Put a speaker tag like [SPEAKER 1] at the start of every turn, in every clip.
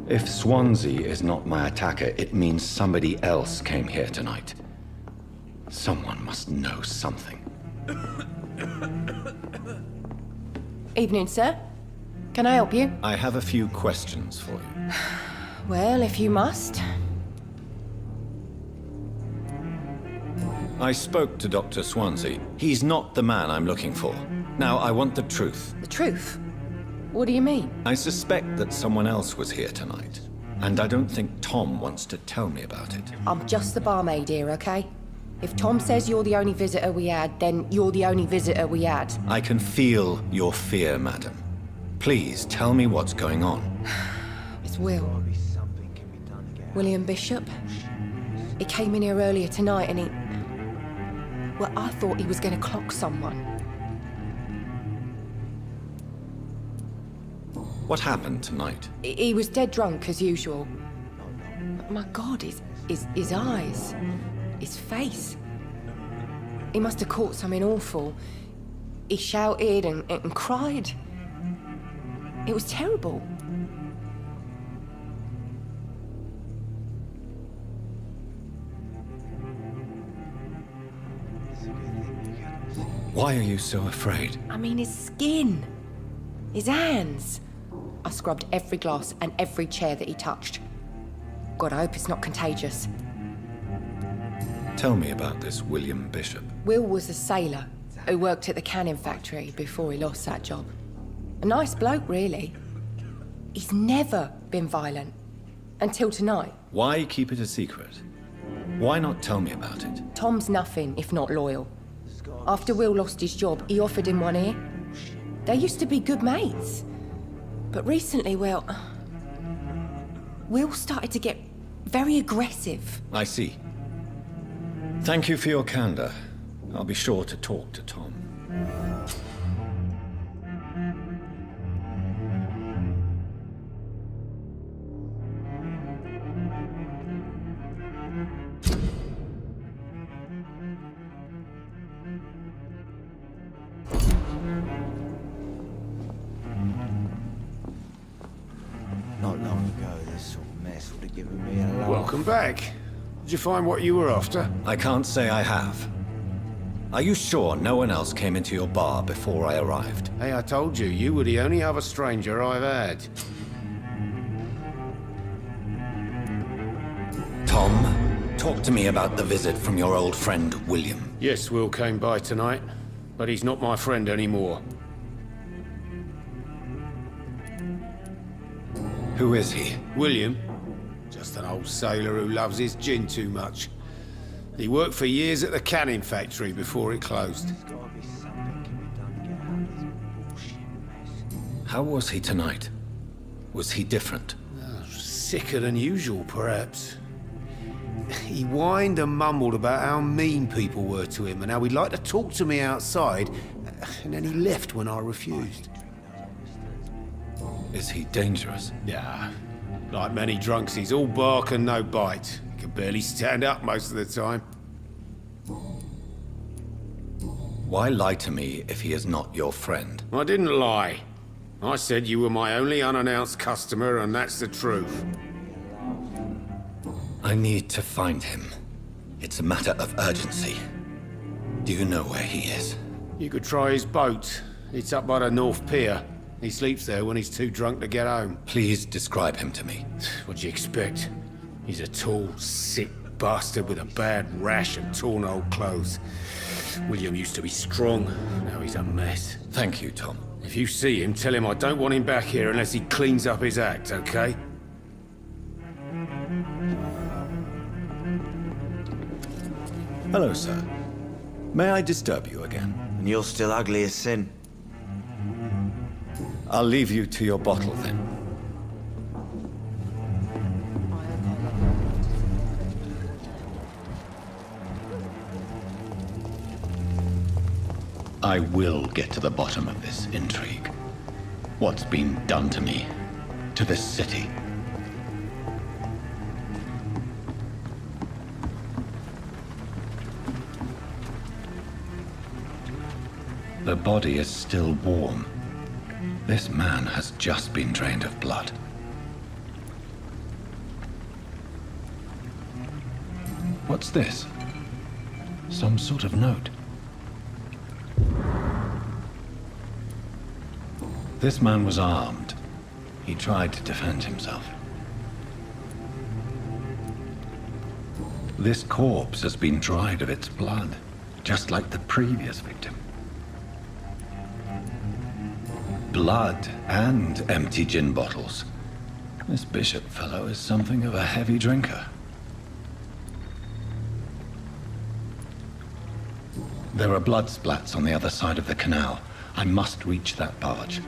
[SPEAKER 1] If Swansea is not my attacker, it means somebody else came here tonight. Someone must know something.
[SPEAKER 2] Evening, sir. Can I help you?
[SPEAKER 1] I have a few questions for you.
[SPEAKER 2] Well, if you must.
[SPEAKER 1] I spoke to Dr. Swansea. He's not the man I'm looking for. Now, I want the truth.
[SPEAKER 2] The truth? What do you mean?
[SPEAKER 1] I suspect that someone else was here tonight, and I don't think Tom wants to tell me about it.
[SPEAKER 2] I'm just the barmaid here, okay? If Tom says you're the only visitor we had, then you're the only visitor we had.
[SPEAKER 1] I can feel your fear, madam. Please, tell me what's going on.
[SPEAKER 2] It's Will. William Bishop. He came in here earlier tonight and he... Well, I thought he was going to clock someone.
[SPEAKER 1] What happened tonight?
[SPEAKER 2] He was dead drunk, as usual. But my God, his eyes, his face. He must have caught something awful. He shouted and cried. It was terrible.
[SPEAKER 1] Why are you so afraid?
[SPEAKER 2] I mean, his skin, his hands. I scrubbed every glass and every chair that he touched. God, I hope it's not contagious.
[SPEAKER 1] Tell me about this William Bishop.
[SPEAKER 2] Will was a sailor who worked at the canning factory before he lost that job. A nice bloke, really. He's never been violent. Until tonight.
[SPEAKER 1] Why keep it a secret? Why not tell me about it?
[SPEAKER 2] Tom's nothing if not loyal. After Will lost his job, he offered him one ear. They used to be good mates. But recently, well... Will started to get very aggressive.
[SPEAKER 1] I see. Thank you for your candor. I'll be sure to talk to Tom.
[SPEAKER 3] Not long ago, this sort of mess would have given me a laugh.
[SPEAKER 4] Welcome back. Did you find what you were after?
[SPEAKER 1] I can't say I have. Are you sure no one else came into your bar before I arrived?
[SPEAKER 4] Hey, I told you, you were the only other stranger I've had.
[SPEAKER 1] Tom, talk to me about the visit from your old friend, William.
[SPEAKER 4] Yes, Will came by tonight, but he's not my friend anymore.
[SPEAKER 1] Who is he?
[SPEAKER 4] William? Just an old sailor who loves his gin too much. He worked for years at the canning factory before it closed.
[SPEAKER 1] How was he tonight? Was he different?
[SPEAKER 4] Sicker than usual, perhaps. He whined and mumbled about how mean people were to him and how he'd like to talk to me outside, and then he left when I refused.
[SPEAKER 1] Is he dangerous?
[SPEAKER 4] Yeah, like many drunks, he's all bark and no bite. He can barely stand up most of the time.
[SPEAKER 1] Why lie to me if he is not your friend?
[SPEAKER 4] I didn't lie. I said you were my only unannounced customer, and that's the truth.
[SPEAKER 1] I need to find him. It's a matter of urgency. Do you know where he is?
[SPEAKER 4] You could try his boat. It's up by the North Pier. He sleeps there when he's too drunk to get home.
[SPEAKER 1] Please describe him to me.
[SPEAKER 4] What'd you expect? He's a tall, sick bastard with a bad rash and torn old clothes. William used to be strong. Now he's a mess.
[SPEAKER 1] Thank you, Tom.
[SPEAKER 4] If you see him, tell him I don't want him back here unless he cleans up his act, okay?
[SPEAKER 1] Hello, sir. May I disturb you again?
[SPEAKER 3] And you're still ugly as sin.
[SPEAKER 1] I'll leave you to your bottle, then. I will get to the bottom of this intrigue. What's been done to me, to this city. The body is still warm. This man has just been drained of blood. What's this? Some sort of note. This man was armed. He tried to defend himself. This corpse has been dried of its blood, just like the previous victim. Blood and empty gin bottles. This Bishop fellow is something of a heavy drinker. There are blood splats on the other side of the canal. I must reach that barge.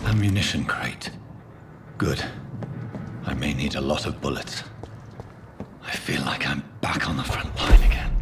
[SPEAKER 1] Ammunition crate. Good. I may need a lot of bullets. I feel like I'm back on the front line again.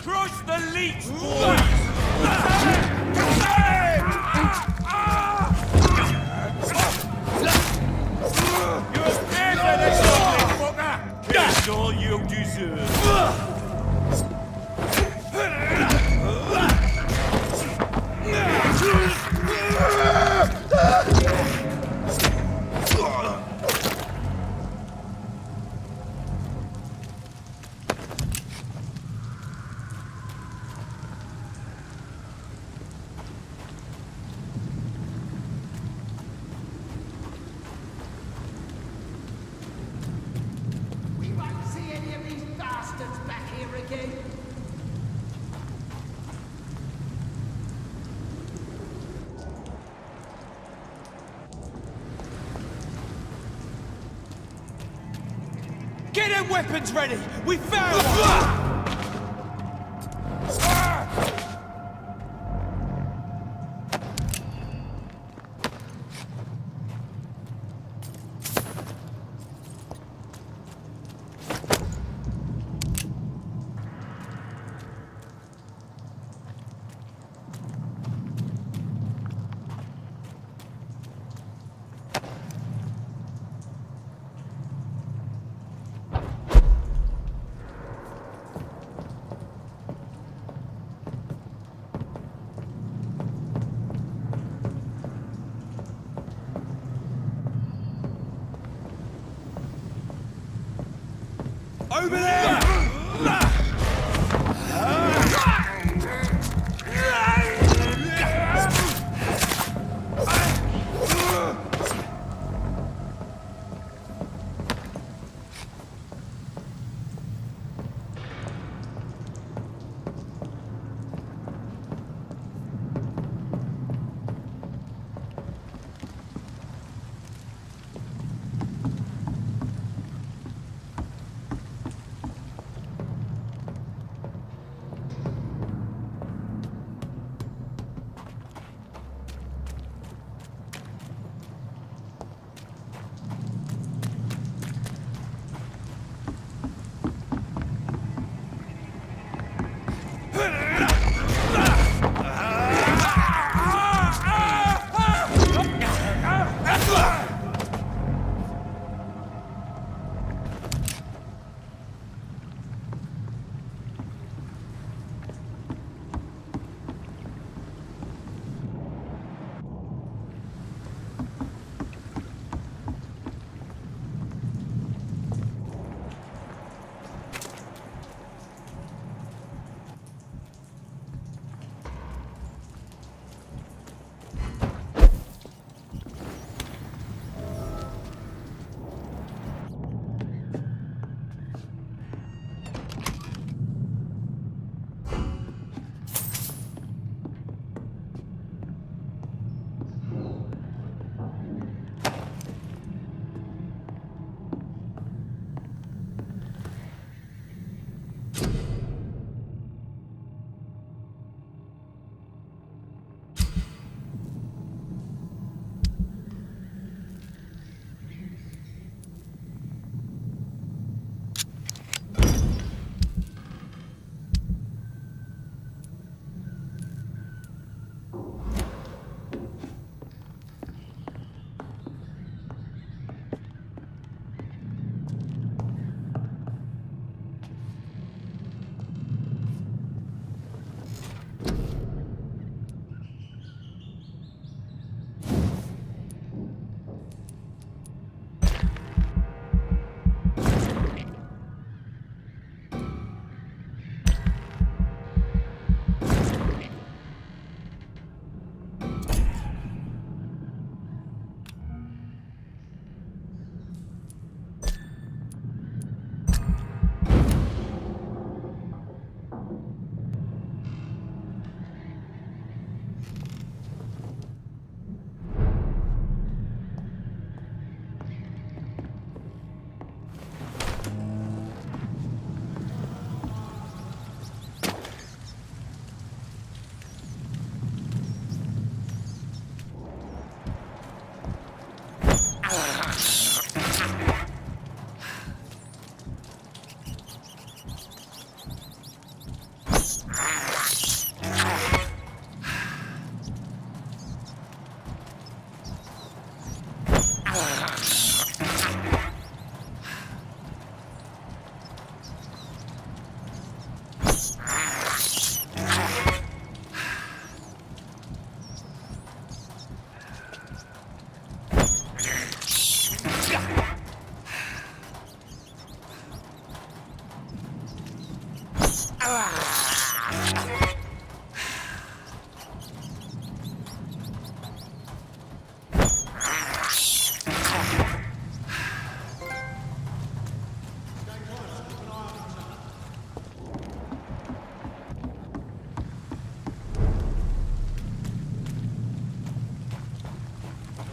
[SPEAKER 5] Crush the leech, boys! You're better than something, fucker! That's all you deserve. Get them weapons ready! We found one! Over there!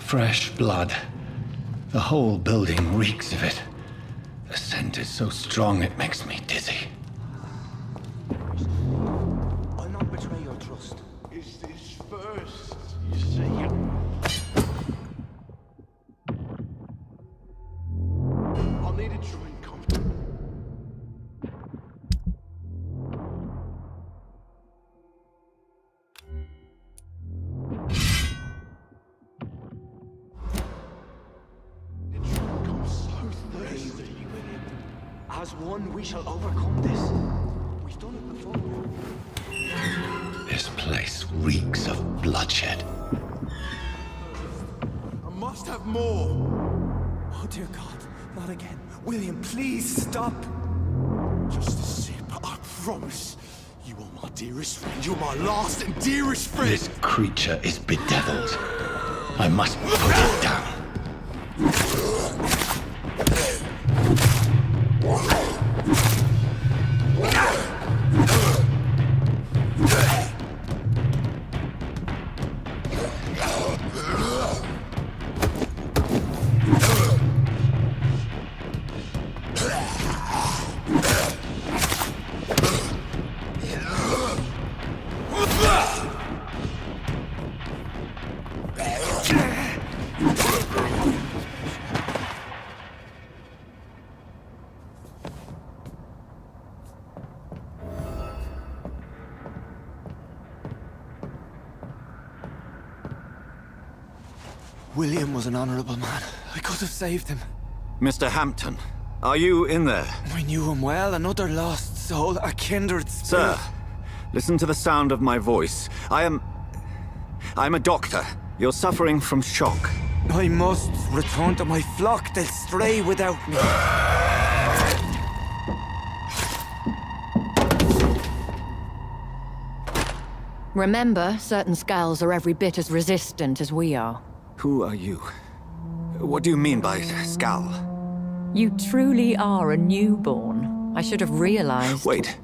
[SPEAKER 1] Fresh blood. The whole building reeks of it. The scent is so strong it makes me dizzy.
[SPEAKER 3] I'll not betray your trust.
[SPEAKER 5] Is this first, you see? I'll need a drink.
[SPEAKER 3] As one, we shall overcome this. We've done it before.
[SPEAKER 1] This place reeks of bloodshed.
[SPEAKER 5] I must have more.
[SPEAKER 3] Oh, dear God, not again. William, please stop.
[SPEAKER 5] Just a sip, I promise. You are my dearest friend. You're my last and dearest friend.
[SPEAKER 1] This creature is bedeviled. I must put it down.
[SPEAKER 3] William was an honorable man. I could have saved him.
[SPEAKER 6] Mr. Hampton, are you in there?
[SPEAKER 3] I knew him well, another lost soul, a kindred spirit.
[SPEAKER 6] Sir, listen to the sound of my voice. I'm a doctor. You're suffering from shock.
[SPEAKER 3] I must return to my flock. They'll stray without me.
[SPEAKER 7] Remember, certain skulls are every bit as resistant as we are.
[SPEAKER 6] Who are you? What do you mean by Skal?
[SPEAKER 7] You truly are a newborn. I should have realized.
[SPEAKER 6] Wait.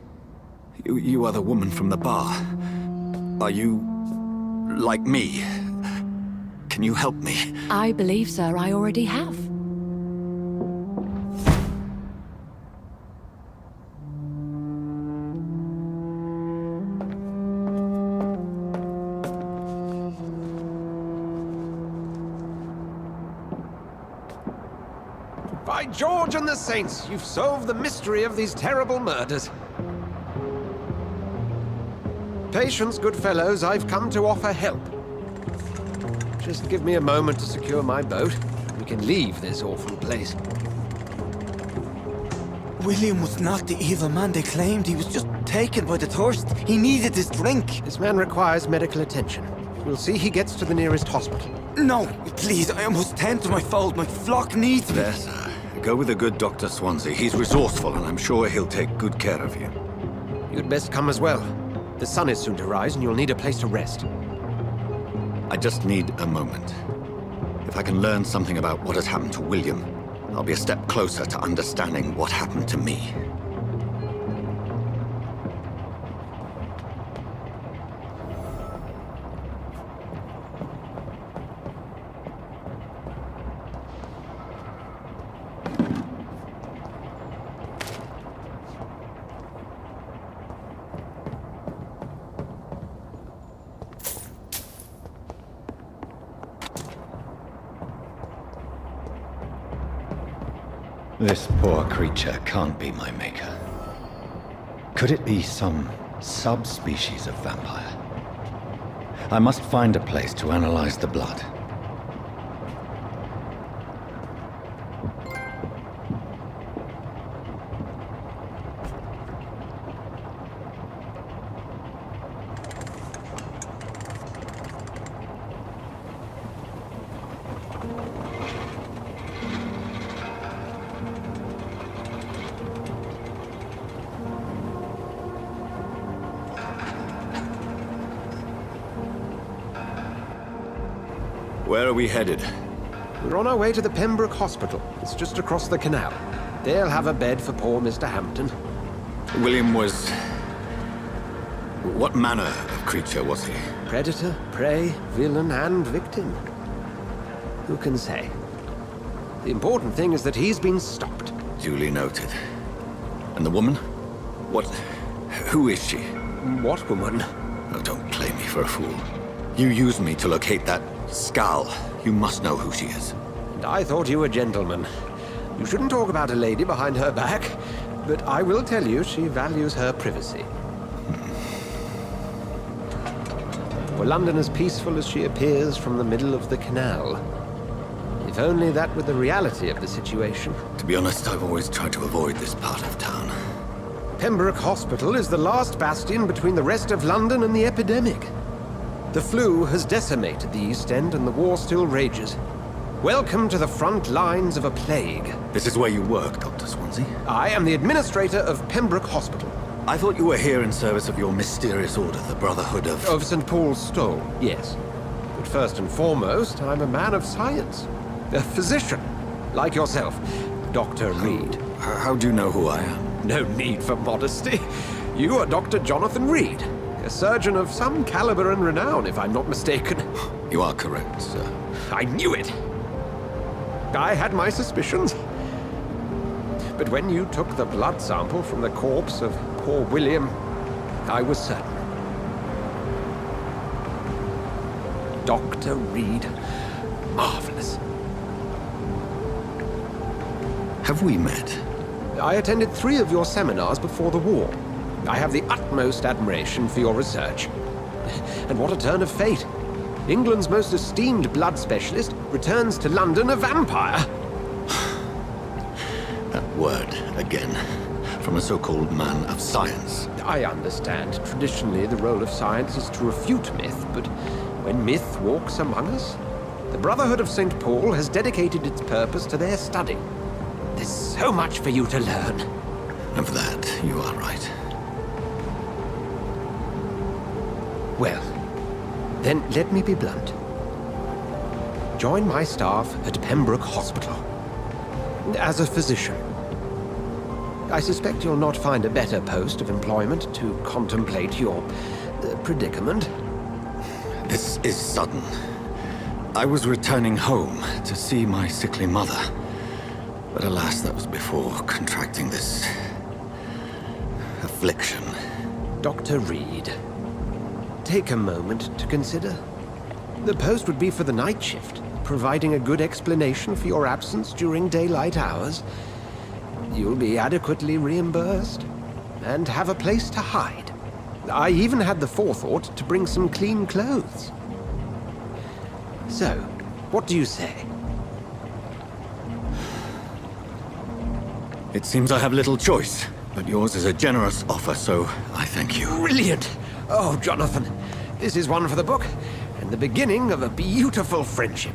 [SPEAKER 6] You are the woman from the bar. Are you... like me? Can you help me?
[SPEAKER 7] I believe, sir, I already have.
[SPEAKER 8] By George and the Saints, you've solved the mystery of these terrible murders. Patience, good fellows, I've come to offer help. Just give me a moment to secure my boat. We can leave this awful place.
[SPEAKER 3] William was not the evil man they claimed. He was just taken by the thirst. He needed his drink.
[SPEAKER 8] This man requires medical attention. We'll see he gets to the nearest hospital.
[SPEAKER 3] No, please, I must tend to my fold. My flock needs me.
[SPEAKER 6] There, sir. Go with the good Dr. Swansea. He's resourceful, and I'm sure he'll take good care of you.
[SPEAKER 8] You'd best come as well. The sun is soon to rise, and you'll need a place to rest.
[SPEAKER 6] I just need a moment. If I can learn something about what has happened to William, I'll be a step closer to understanding what happened to me.
[SPEAKER 1] This poor creature can't be my maker. Could it be some subspecies of vampire? I must find a place to analyze the blood.
[SPEAKER 6] Where are we headed?
[SPEAKER 8] We're on our way to the Pembroke Hospital. It's just across the canal. They'll have a bed for poor Mr. Hampton.
[SPEAKER 6] William was... What manner of creature was he?
[SPEAKER 8] Predator, prey, villain, and victim. Who can say? The important thing is that he's been stopped.
[SPEAKER 6] Duly noted. And the woman? What... Who is she?
[SPEAKER 8] What woman?
[SPEAKER 6] Oh, don't play me for a fool. You used me to locate that skull. You must know who she is.
[SPEAKER 8] And I thought you a gentleman. You shouldn't talk about a lady behind her back, but I will tell you she values her privacy. Were London as peaceful as she appears from the middle of the canal? If only that were the reality of the situation.
[SPEAKER 6] To be honest, I've always tried to avoid this part of town.
[SPEAKER 8] Pembroke Hospital is the last bastion between the rest of London and the epidemic. The flu has decimated the East End and the war still rages. Welcome to the front lines of a plague.
[SPEAKER 6] This is where you work, Dr. Swansea?
[SPEAKER 8] I am the administrator of Pembroke Hospital.
[SPEAKER 6] I thought you were here in service of your mysterious order, the Brotherhood of...
[SPEAKER 8] Of St. Paul's Stole, yes. But first and foremost, I'm a man of science. A physician, like yourself, Dr. Reed.
[SPEAKER 6] How do you know who I am?
[SPEAKER 8] No need for modesty. You are Dr. Jonathan Reed, a surgeon of some caliber and renown, if I'm not mistaken.
[SPEAKER 6] You are correct, sir.
[SPEAKER 8] I knew it! I had my suspicions. But when you took the blood sample from the corpse of poor William, I was certain. Dr. Reed. Marvelous.
[SPEAKER 6] Have we met?
[SPEAKER 8] I attended 3 of your seminars before the war. I have the utmost admiration for your research. And what a turn of fate. England's most esteemed blood specialist returns to London a vampire.
[SPEAKER 6] That word, again. From a so-called man of science.
[SPEAKER 8] I understand. Traditionally, the role of science is to refute myth, but when myth walks among us, the Brotherhood of St. Paul has dedicated its purpose to their study. There's so much for you to learn.
[SPEAKER 6] Of that, you are right.
[SPEAKER 8] Well, then let me be blunt. Join my staff at Pembroke Hospital. As a physician. I suspect you'll not find a better post of employment to contemplate your predicament.
[SPEAKER 6] This is sudden. I was returning home to see my sickly mother. But alas, that was before contracting this... affliction.
[SPEAKER 8] Dr. Reed, take a moment to consider. The post would be for the night shift, providing a good explanation for your absence during daylight hours. You'll be adequately reimbursed, and have a place to hide. I even had the forethought to bring some clean clothes. So, what do you say?
[SPEAKER 6] It seems I have little choice, but yours is a generous offer, so I thank you.
[SPEAKER 8] Brilliant! Oh, Jonathan, this is one for the book, and the beginning of a beautiful friendship.